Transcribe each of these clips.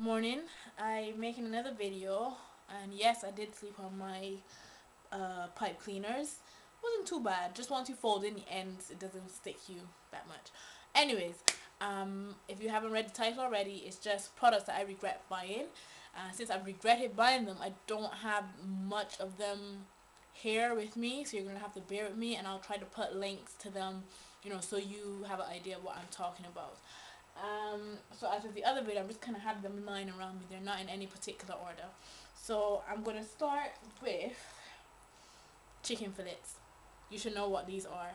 Morning. I'm making another video, and yes, I did sleep on my pipe cleaners. Wasn't too bad. Just once you fold in the ends, it doesn't stick you that much. Anyways, if you haven't read the title already, it's just products that I regret buying. Since I've regretted buying them, I don't have much of them here with me, so you're gonna have to bear with me, and I'll try to put links to them, so you have an idea of what I'm talking about. So as with the other video, I'm just kind of have them lying around me. They're not in any particular order. So I'm gonna start with chicken fillets. You should know what these are.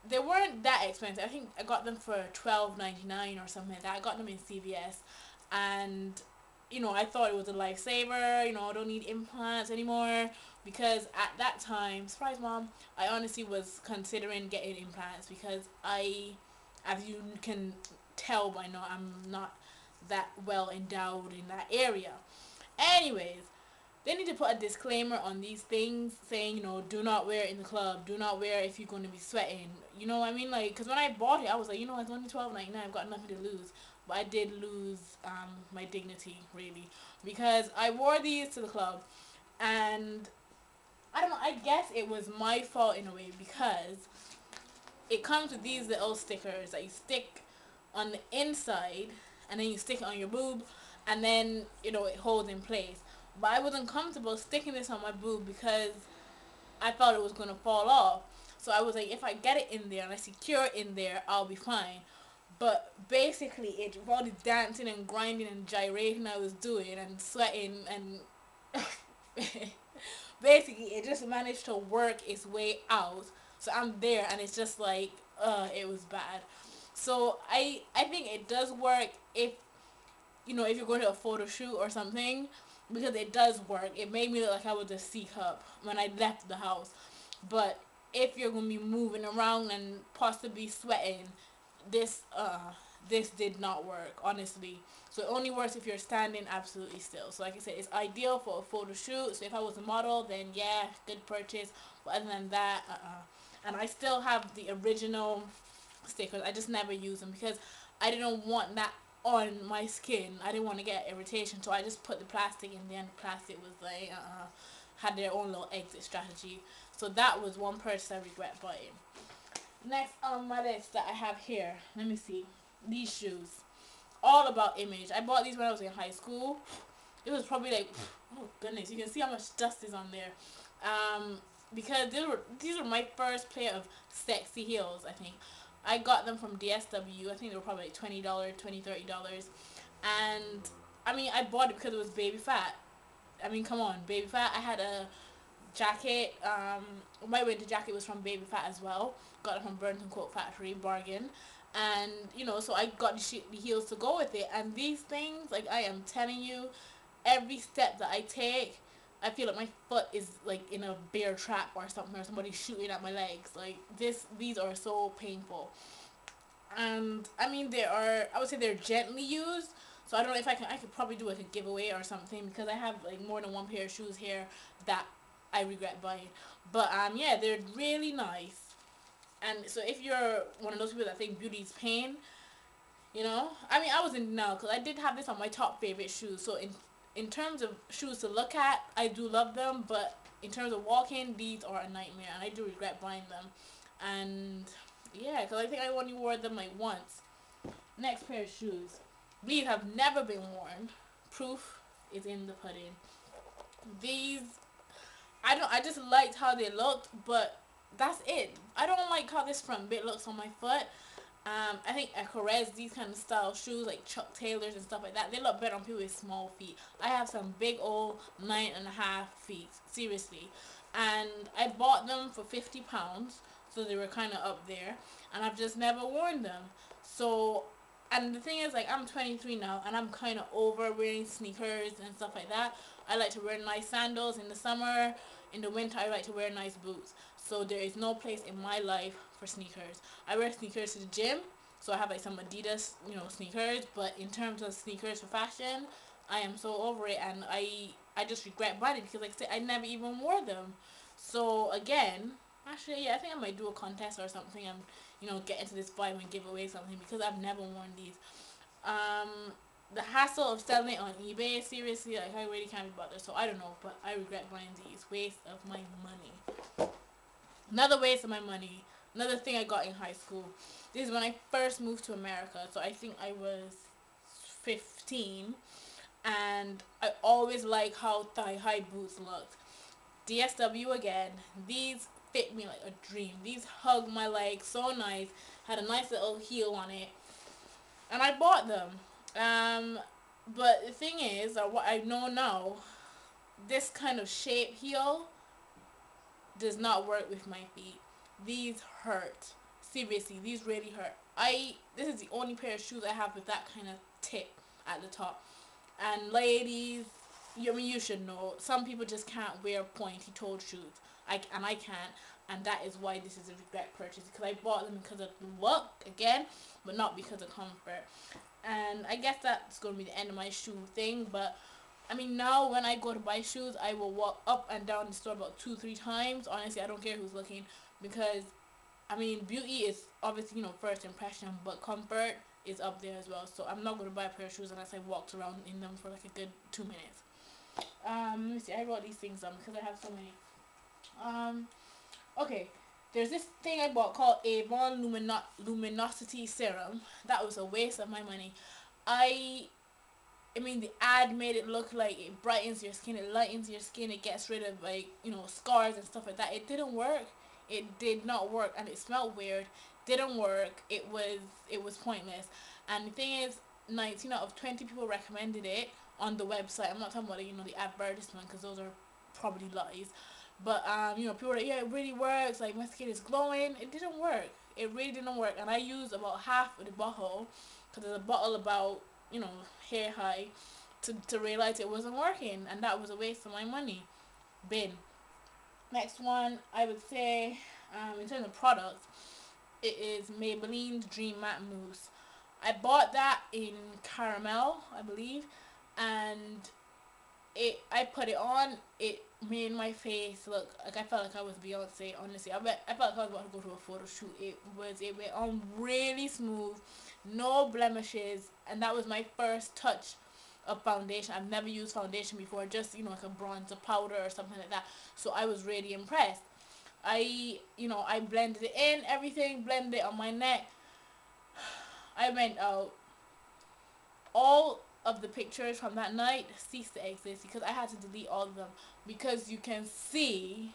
They weren't that expensive. I think I got them for $12.99 or something like that. I got them in CVS, and I thought it was a lifesaver. I don't need implants anymore because at that time, surprise mom, I honestly was considering getting implants because as you can tell by now, I'm not that well endowed in that area. Anyways, they need to put a disclaimer on these things saying, do not wear it in the club, do not wear it if you're going to be sweating. You know what I mean? Like, because when I bought it, I was like, it's only $12.99, I've got nothing to lose. But I did lose my dignity, really, because I wore these to the club, and I don't know, I guess it was my fault in a way, because it comes with these little stickers that you stick on the inside, and then you stick it on your boob, and then it holds in place. But I wasn't comfortable sticking this on my boob because I thought it was gonna fall off. So I was like, if I get it in there and I secure it in there, I'll be fine. But basically, all the dancing and grinding and gyrating I was doing and sweating and basically it just managed to work its way out. So I'm there, and it's just like, it was bad. So I think it does work if you're going to a photo shoot or something, because it does work. It made me look like I was a C cup when I left the house. But if you're gonna be moving around and possibly sweating, this this did not work, honestly. So it only works if you're standing absolutely still. So like I said, it's ideal for a photo shoot. So if I was a model, then yeah, good purchase. But other than that, and I still have the original stickers. I just never use them because I didn't want that on my skin. I didn't want to get irritation, so I just put the plastic in there, and the plastic was like, had their own little exit strategy. So that was one purchase I regret buying. Next on my list that I have here, let me see, these shoes. All about image. I bought these when I was in high school. It was probably like, oh goodness, you can see how much dust is on there. Because these were my first pair of sexy heels, I think. I got them from DSW. I think they were probably like $20, $30. And I mean, I bought it because it was baby fat. I mean, come on, baby fat. I had a jacket. My winter jacket was from Baby Fat as well. Got it from Burlington Coat Factory, bargain. And so I got the heels to go with it. And these things, like, I am telling you, every step that I take, I feel like my foot is like in a bear trap or something, or somebody shooting at my legs. Like, these are so painful. And I mean, I would say they're gently used. So I don't know if I could probably do like a giveaway or something, because I have like more than one pair of shoes here that I regret buying. But yeah, they're really nice. And so if you're one of those people that think beauty is pain, I mean, I was in denial because I did have this on my top favorite shoes. So in terms of shoes to look at, I do love them, but in terms of walking, these are a nightmare, and I do regret buying them. And yeah, because I think I only wore them like once. Next pair of shoes. These have never been worn. Proof is in the pudding. These, I just liked how they looked, but that's it. I don't like how this front bit looks on my foot. I think Ecorez, these kind of style shoes, like Chuck Taylors and stuff like that, they look better on people with small feet. I have some big old 9.5 feet, seriously. And I bought them for £50, so they were kind of up there. And I've just never worn them. So, and the thing is, like, I'm 23 now, and I'm kind of over wearing sneakers and stuff like that. I like to wear nice sandals in the summer. In the winter, I like to wear nice boots. So there is no place in my life for sneakers. I wear sneakers to the gym, so I have like some Adidas, sneakers. But in terms of sneakers for fashion, I am so over it, and I just regret buying it because, like I said, I never even wore them. So again, actually, yeah, I think I might do a contest or something, and get into this buy one giveaway something, because I've never worn these. the hassle of selling it on eBay, seriously, like, I really can't be bothered. So I don't know, but I regret buying these. Waste of my money. Another waste of my money. Another thing I got in high school. This is when I first moved to America. So I think I was 15, and I always like how thigh high boots looked. DSW again. These fit me like a dream. These hug my legs so nice. Had a nice little heel on it, and I bought them. But the thing is, or what I know now, this kind of shape heel does not work with my feet. These hurt. Seriously, these really hurt. This is the only pair of shoes I have with that kind of tip at the top. And ladies, you should know, some people just can't wear pointy-toed shoes. I can't, and that is why this is a regret purchase, because I bought them because of the look again, but not because of comfort. And I guess that's going to be the end of my shoe thing. But I mean, now when I go to buy shoes, I will walk up and down the store about 2-3 times. Honestly, I don't care who's looking, because I mean, beauty is obviously, first impression, but comfort is up there as well. So I'm not going to buy a pair of shoes unless I walked around in them for like a good 2 minutes. Let me see. I wrote these things down because I have so many. Okay. There's this thing I bought called Avon Luminosity Serum. That was a waste of my money. I mean, the ad made it look like it brightens your skin, it lightens your skin, it gets rid of, like, scars and stuff like that. It didn't work. It did not work, and it smelled weird. Didn't work. It was pointless. And the thing is, 19 out of 20 people recommended it on the website. I'm not talking about the advertisement, because those are probably lies. But people were like, yeah, it really works. Like, my skin is glowing. It didn't work. It really didn't work. And I used about half of the bottle, because there's a bottle about hair high, to realize it wasn't working, and that was a waste of my money. Bin. Next one, I would say, in terms of products, it is Maybelline's Dream Matte Mousse. I bought that in caramel, I believe, and I put it on. It made my face look like I felt like I was Beyonce. Honestly, I felt like I was about to go to a photo shoot. It went on really smooth, no blemishes, and that was my first touch of foundation. I've never used foundation before, just like a bronzer powder or something like that. So I was really impressed. I blended it in, everything, blended it on my neck. I went out. All of the pictures from that night ceased to exist because I had to delete all of them, because you can see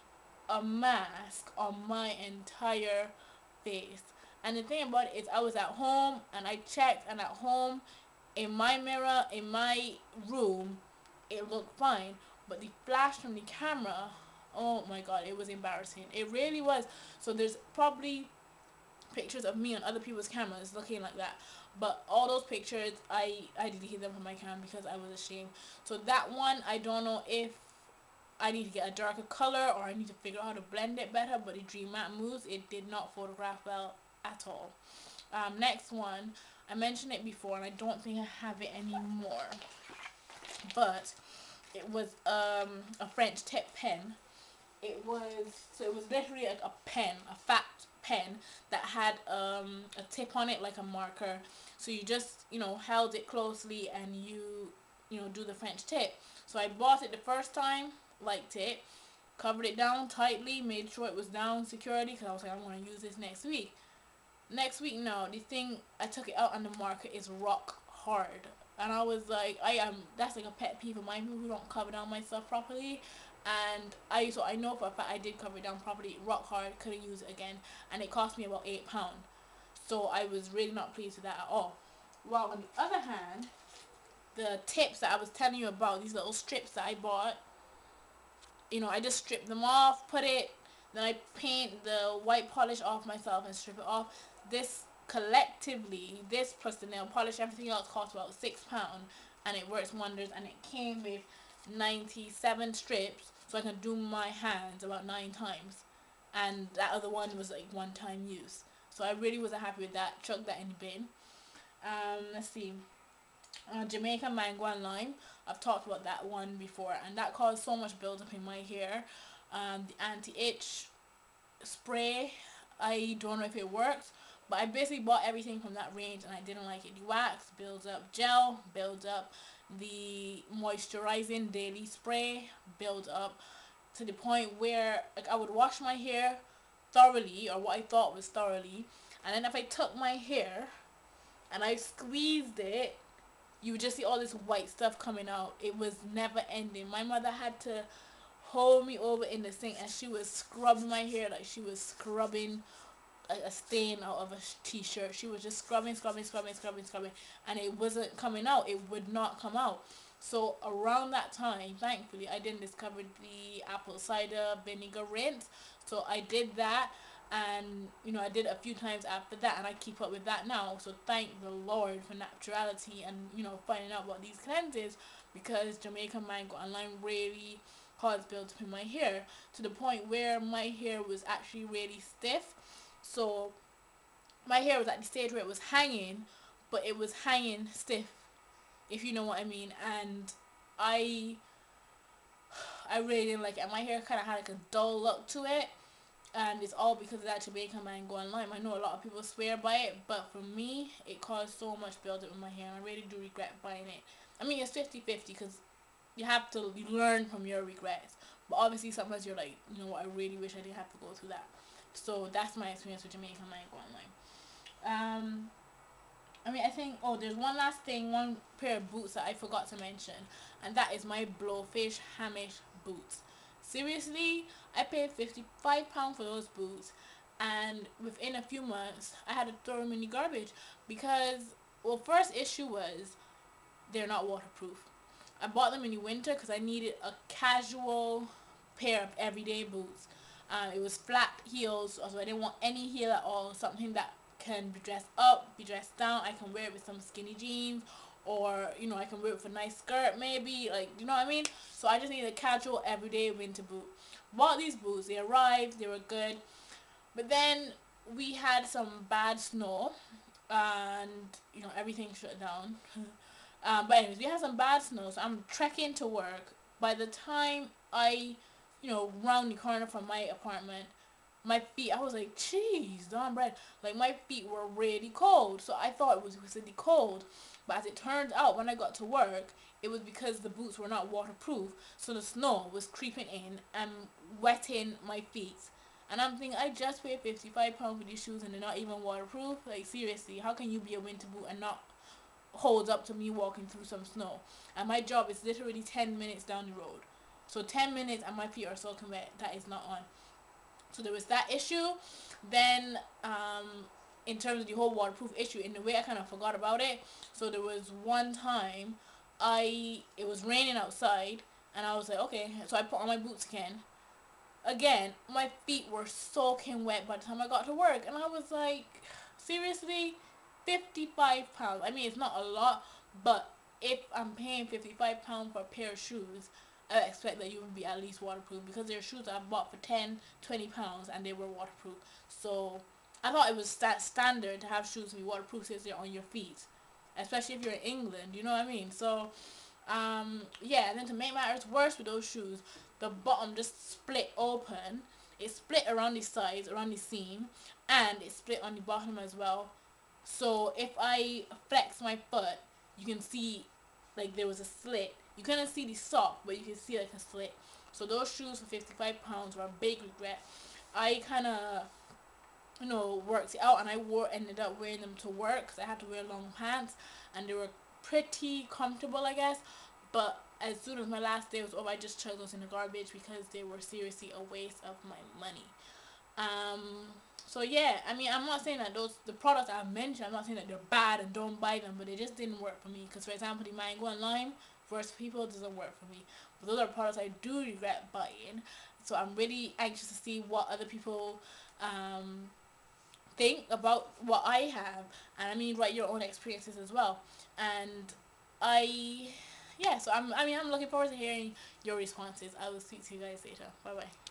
a mask on my entire face. And the thing about it is, I was at home and I checked, and at home in my mirror in my room it looked fine, but the flash from the camera, oh my god, it was embarrassing. It really was. So there's probably pictures of me on other people's cameras looking like that, but all those pictures I deleted them from my camera because I was ashamed. So that one, I don't know if I need to get a darker color or I need to figure out how to blend it better, but the Dream Matte Mousse, it did not photograph well at all. Next one, I mentioned it before and I don't think I have it anymore, but it was a French tip pen. It was literally like a pen, a fat pen that had a tip on it like a marker. So you just held it closely and you do the French tip. So I bought it the first time, liked it, covered it down tightly, made sure it was down securely, because I was like, I'm going to use this next week. No, the thing, I took it out on the market, is rock hard. And I was like, that's like a pet peeve of mine, people who don't cover down my stuff properly. And I know for a fact I did cover it down properly, rock hard, couldn't use it again, and it cost me about £8. So I was really not pleased with that at all. While on the other hand, the tips that I was telling you about, these little strips that I bought, I just stripped them off, then I paint the white polish off myself and strip it off. This collectively, this plus the nail polish, everything else cost about £6, and it works wonders. And it came with 97 strips, so I can do my hands about 9 times, and that other one was like one-time use. So I really wasn't happy with that. Chuck that in the bin. Let's see. Jamaican Mango and Lime. I've talked about that one before, and that caused so much buildup in my hair. The anti-itch spray, I don't know if it works, But I basically bought everything from that range and I didn't like it. The wax, builds up gel, builds up. The moisturizing daily spray, builds up to the point where like I would wash my hair thoroughly, or what I thought was thoroughly, and then if I took my hair and I squeezed it, you would just see all this white stuff coming out. It was never ending. My mother had to hold me over in the sink and she was scrubbing my hair like she was scrubbing a stain out of a t-shirt. She was just scrubbing, and it wasn't coming out. It would not come out. So around that time, thankfully, I didn't discover the apple cider vinegar rinse. So I did that, and I did it a few times after that, and I keep up with that now. So thank the Lord for naturality and finding out about these cleanses, because Jamaican Mango Online really caused buildup in my hair to the point where my hair was actually really stiff. So my hair was at the stage where it was hanging, but it was hanging stiff, if you know what I mean. And I really didn't like it. And my hair kind of had like a dull look to it, and it's all because of that Jamaican Mango Online. I know a lot of people swear by it, but for me, it caused so much buildup in my hair, and I really do regret buying it. I mean, it's 50-50 because you have to learn from your regrets, but obviously sometimes you're like, I really wish I didn't have to go through that. So that's my experience with Jamaican Mango Online. I mean, I think, there's one last thing, one pair of boots that I forgot to mention, and that is my Blowfish Hamish boots. Seriously, I paid £55 for those boots, and within a few months, I had to throw them in the garbage because, first issue was they're not waterproof. I bought them in the winter because I needed a casual pair of everyday boots. It was flat heels, so I didn't want any heel at all. Something that can be dressed up, be dressed down. I can wear it with some skinny jeans, or I can wear it with a nice skirt, maybe, like, you know what I mean. So I just needed a casual everyday winter boot. Bought these boots. They arrived. They were good, but then we had some bad snow, and everything shut down. But anyways, we had some bad snow, so I'm trekking to work. By the time I round the corner from my apartment, my feet, I was like, jeez, darn bread. Like, my feet were really cold. So I thought it was because of the cold. But as it turned out, when I got to work, it was because the boots were not waterproof. So the snow was creeping in and wetting my feet. And I'm thinking, I just paid £55 for these shoes and they're not even waterproof. Like, seriously, how can you be a winter boot and not hold up to me walking through some snow? And my job is literally 10 minutes down the road. So 10 minutes and my feet are soaking wet. That is not on. So there was that issue. Then in terms of the whole waterproof issue, in a way I kind of forgot about it. So there was one time it was raining outside, and I was like, okay. So I put on my boots again. My feet were soaking wet by the time I got to work, and I was like, seriously, £55. I mean, it's not a lot, but if I'm paying £55 for a pair of shoes, I expect that you would be at least waterproof, because there are shoes that I bought for £10-20 and they were waterproof. So I thought it was standard to have shoes be waterproof since they're on your feet, especially if you're in England, you know what I mean? So yeah, and then to make matters worse with those shoes, the bottom just split open. It split around the sides, around the seam, and it split on the bottom as well. So if I flex my foot, you can see like there was a slit. You couldn't see the sock, but you can see like a slit. So those shoes for £55 were a big regret. I kind of worked it out, and I ended up wearing them to work because I had to wear long pants, and they were pretty comfortable, I guess. But as soon as my last day was over, I just chucked those in the garbage because they were seriously a waste of my money. So yeah, I mean, I'm not saying that the products I mentioned, I'm not saying that they're bad and don't buy them, but they just didn't work for me. Because for example, the Mango Online for people doesn't work for me. But those are products I do regret buying. So I'm really anxious to see what other people think about what I have, and I mean, write your own experiences as well. And so I'm looking forward to hearing your responses. I will speak to you guys later. Bye bye.